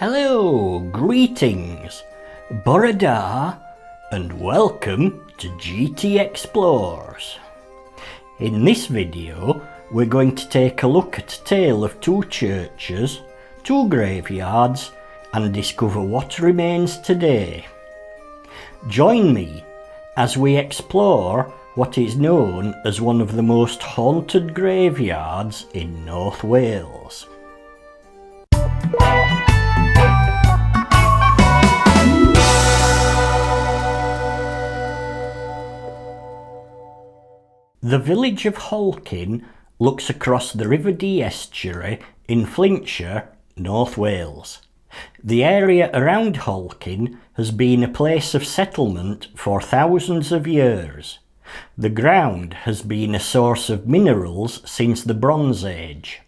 Hello, greetings, Borada, and welcome to GT Explores. In this video, we're going to take a look at a tale of two churches, two graveyards, and discover what remains today. Join me as we explore what is known as one of the most haunted graveyards in North Wales. The village of Halkyn looks across the River Dee estuary in Flintshire, North Wales. The area around Halkyn has been a place of settlement for thousands of years. The ground has been a source of minerals since the Bronze Age.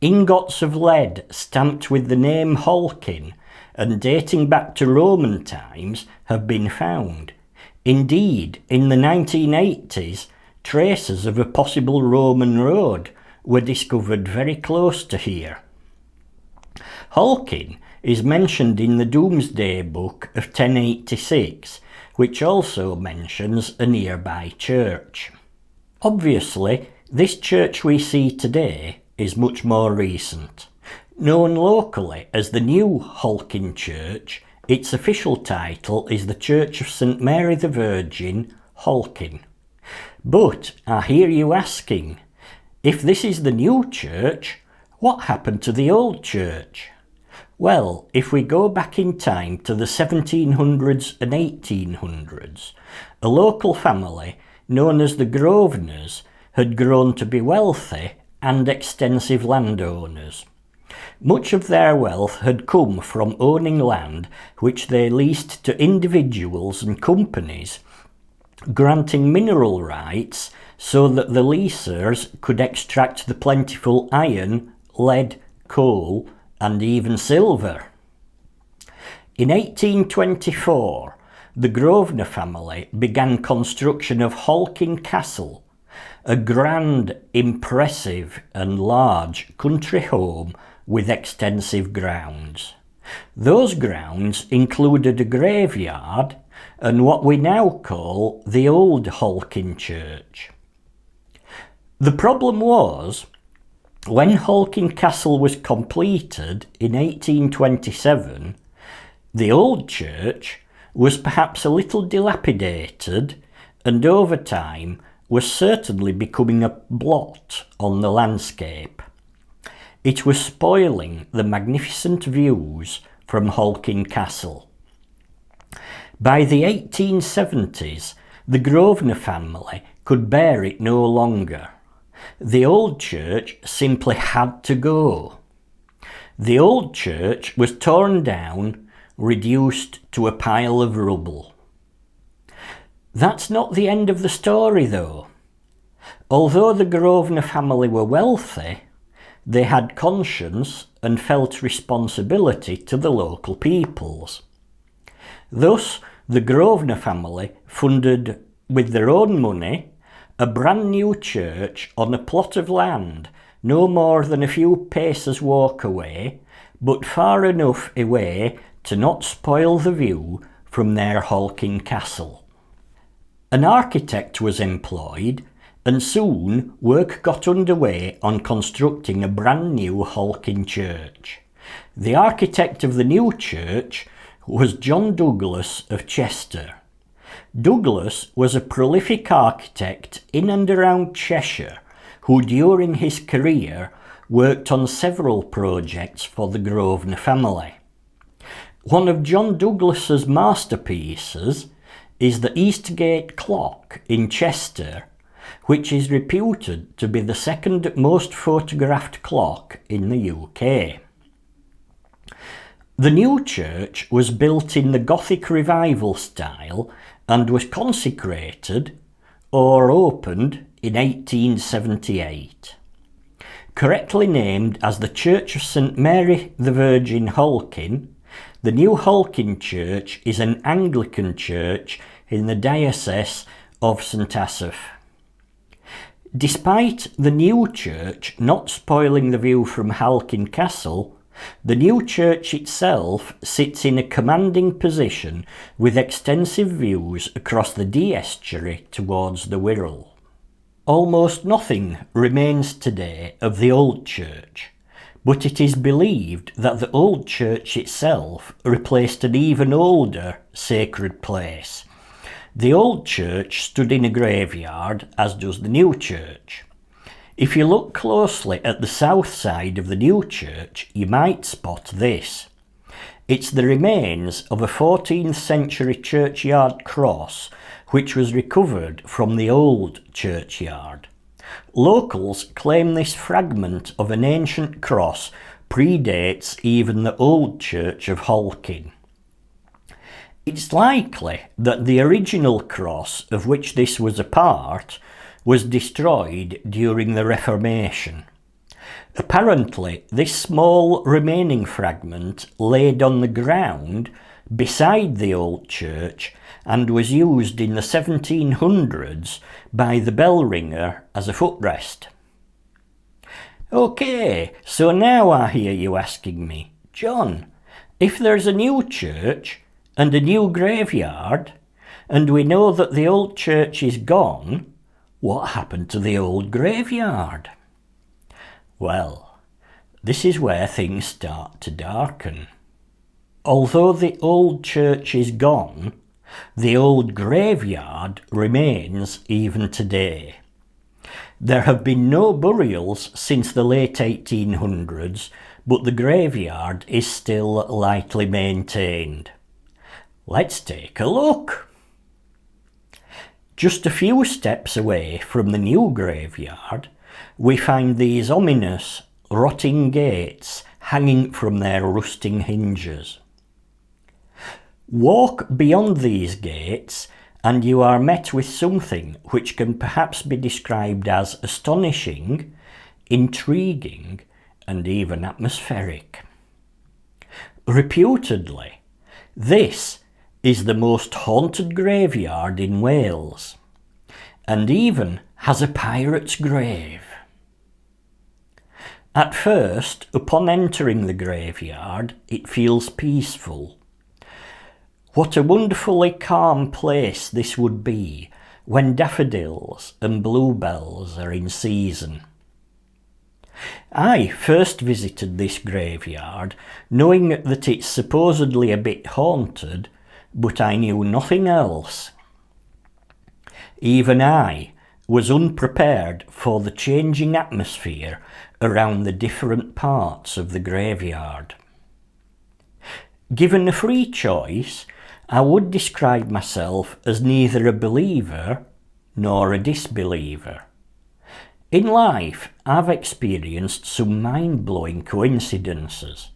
Ingots of lead stamped with the name Halkyn and dating back to Roman times have been found. Indeed, in the 1980s, traces of a possible Roman road were discovered very close to here. Halkyn is mentioned in the Domesday Book of 1086, which also mentions a nearby church. Obviously, this church we see today is much more recent. Known locally as the New Halkyn Church, its official title is the Church of St Mary the Virgin, Halkyn. But I hear you asking, if this is the new church, what happened to the old church? Well, if we go back in time to the 1700s and 1800s, a local family known as the Grosvenors had grown to be wealthy and extensive landowners. Much of their wealth had come from owning land which they leased to individuals and companies, granting mineral rights so that the leasers could extract the plentiful iron, lead, coal, and even silver. In 1824, the Grosvenor family began construction of Halkyn Castle, a grand, impressive and large country home with extensive grounds. Those grounds included a graveyard and what we now call the Old Halkyn Church. The problem was, when Halkyn Castle was completed in 1827, the old church was perhaps a little dilapidated and over time was certainly becoming a blot on the landscape. It was spoiling the magnificent views from Halkyn Castle. By the 1870s, the Grosvenor family could bear it no longer. The old church simply had to go. The old church was torn down, reduced to a pile of rubble. That's not the end of the story though. Although the Grosvenor family were wealthy, they had conscience and felt responsibility to the local peoples. Thus, the Grosvenor family funded, with their own money, a brand new church on a plot of land no more than a few paces walk away, but far enough away to not spoil the view from their Halkyn Castle. An architect was employed, and soon work got underway on constructing a brand new Halkyn church. The architect of the new church was John Douglas of Chester. Douglas was a prolific architect in and around Cheshire who during his career worked on several projects for the Grosvenor family. One of John Douglas's masterpieces is the Eastgate Clock in Chester, which is reputed to be the second most photographed clock in the UK. The new church was built in the Gothic Revival style and was consecrated, or opened, in 1878. Correctly named as the Church of St Mary the Virgin Halkyn, the New Halkyn Church is an Anglican church in the Diocese of St Asaph. Despite the new church not spoiling the view from Halkyn Castle, The new church itself sits in a commanding position with extensive views across the Dee estuary towards the Wirral. Almost nothing remains today of the old church, but it is believed that the old church itself replaced an even older sacred place. The old church stood in a graveyard, as does the new church. If you look closely at the south side of the new church, you might spot this. It's the remains of a 14th century churchyard cross which was recovered from the old churchyard. Locals claim this fragment of an ancient cross predates even the old church of Halkyn. It's likely that the original cross of which this was a part was destroyed during the Reformation. Apparently, this small remaining fragment laid on the ground beside the old church and was used in the 1700s by the bell ringer as a footrest. OK, so now I hear you asking me, John, if there's a new church and a new graveyard, and we know that the old church is gone, what happened to the old graveyard? Well, this is where things start to darken. Although the old church is gone, the old graveyard remains even today. There have been no burials since the late 1800s, but the graveyard is still lightly maintained. Let's take a look. Just a few steps away from the new graveyard, we find these ominous, rotting gates hanging from their rusting hinges. Walk beyond these gates and you are met with something which can perhaps be described as astonishing, intriguing, and even atmospheric. Reputedly, this is the most haunted graveyard in Wales, and even has a pirate's grave. At first, upon entering the graveyard, it feels peaceful. What a wonderfully calm place this would be when daffodils and bluebells are in season. I first visited this graveyard knowing that it's supposedly a bit haunted, but I knew nothing else. Even I was unprepared for the changing atmosphere around the different parts of the graveyard. Given a free choice, I would describe myself as neither a believer nor a disbeliever. In life, I've experienced some mind-blowing coincidences.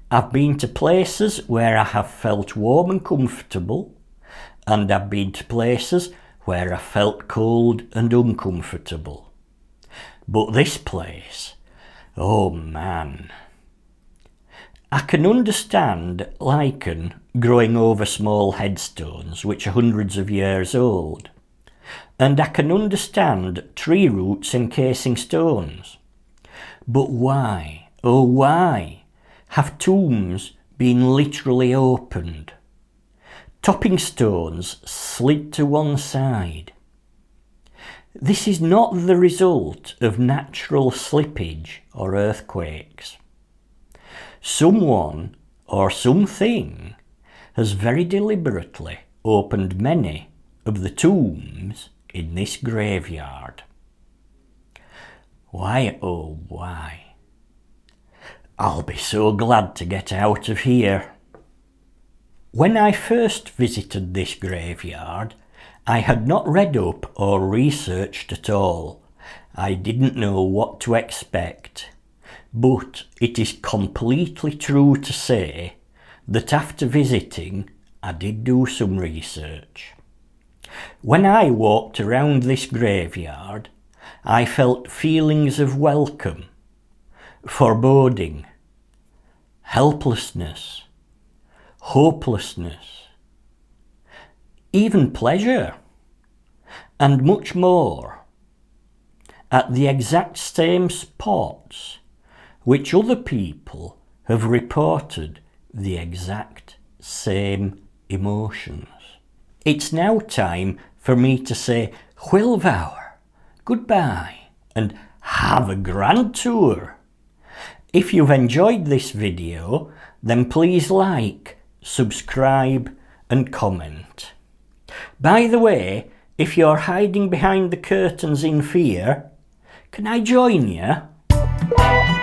I've been to places where I have felt warm and comfortable, and I've been to places where I felt cold and uncomfortable. But this place, oh man. I can understand lichen growing over small headstones which are hundreds of years old, and I can understand tree roots encasing stones. But why, oh why, have tombs been literally opened? Topping stones slid to one side. This is not the result of natural slippage or earthquakes. Someone or something has very deliberately opened many of the tombs in this graveyard. Why, oh why? I'll be so glad to get out of here. When I first visited this graveyard, I had not read up or researched at all. I didn't know what to expect. But it is completely true to say that after visiting, I did do some research. When I walked around this graveyard, I felt feelings of welcome, foreboding, helplessness, hopelessness, even pleasure, and much more, at the exact same spots which other people have reported the exact same emotions. It's now time for me to say Hwilfawr, goodbye, and have a grand tour. If you've enjoyed this video, then please like, subscribe and comment. By the way, if you're hiding behind the curtains in fear, can I join you?